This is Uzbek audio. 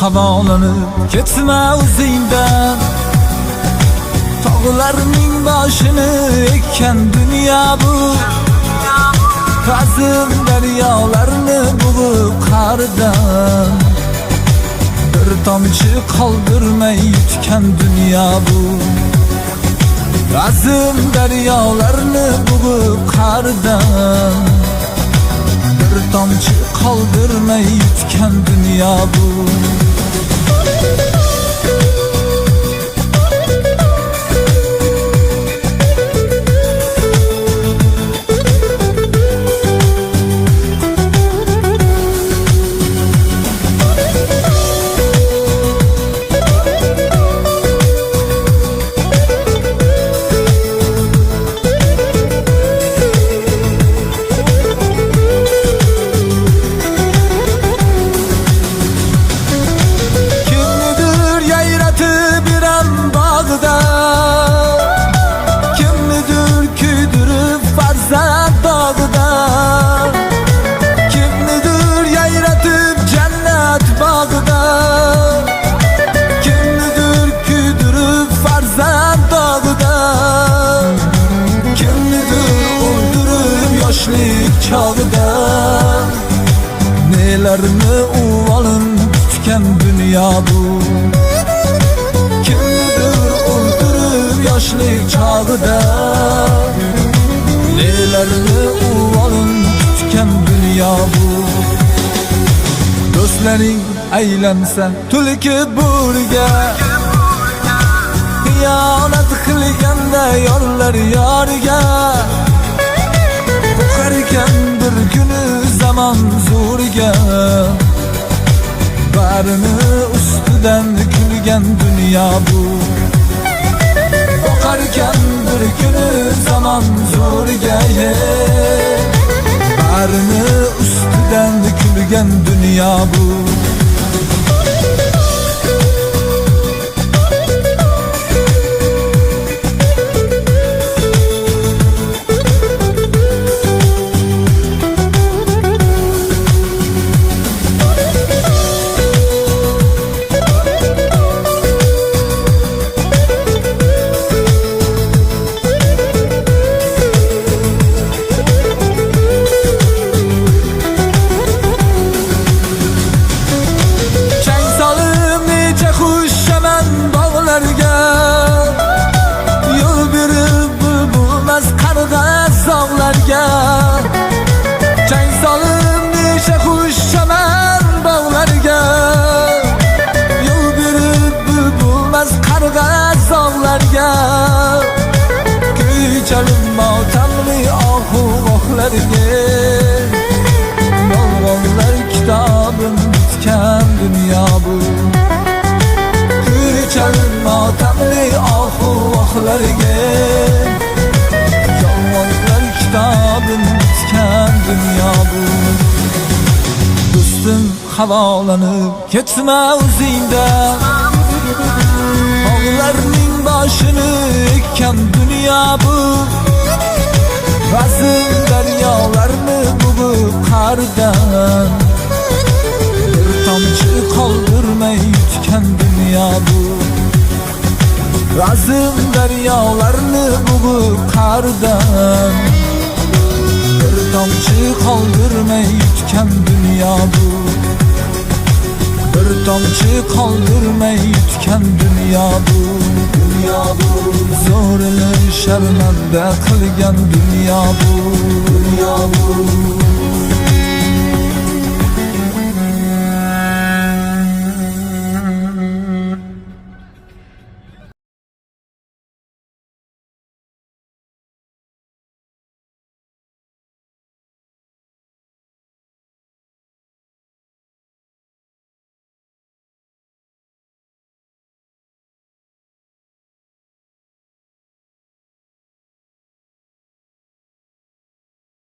havolanib ketma o'zingdan. Tog'larning boshini ekkan dunyo bu, azim daryolarni bo'g'ib qa'ridan. Bir tomchi qoldirmay yutgan dunyo bu, azim daryolarni bo'g'ib qa'ridan. Bir tomchi qoldirmay yutgan dunyo bu. Kimnidir kuydirib farzand dog'ida, kimnidir yayratib jannat bog'ida, kimnidir kuydirib farzand dog'ida, kimnidir o'ldirib yoshlik chog'ida. Nelarni uvolim tutgan dunyo bu, yoshlik chog'ida. Nelarni uvolim tutgan dunyo bu. Do'stlaring aylansa tulki burga, xiyonat qilganda yorlar yoriga. Qo'rqar ekan bir kuni zamon zo'riga, barini ustidan kulgan dunyo bu. Qo'rqarkan bir kuni zamon zo'riga, barini ustidan kulgan dunyo bu. Yo'l berib bulbulmas qarg'a sog'larga, chang solib necha xush chaman bog'larga. Yo'l berib bulbulmas qarg'a sog'larga, kuy chalib motamli ohu vohlarga. Yolg'onlar kitobim bitgan dunyo bu, motamli ohu vohlarga. Yolg'onlar kitobim bitgan dunyo bu. Do'stim havolanib ketma o'zingdan, tog'larning boshini ekkan dunyo bu, azim daryolarni bo'g'ib qa'ridan. Bir tomchi qoldirmay yutgan dunyo bu, azim daryolarni bo'g'ib qa'ridan. Bir tomchi qoldirmay yutgan dunyo bu, bir tomchi qoldirmay yutgan dunyo bu. Dunyo bu, zo'rini sharmanda qilgan dunyo bu. Dunyo bu.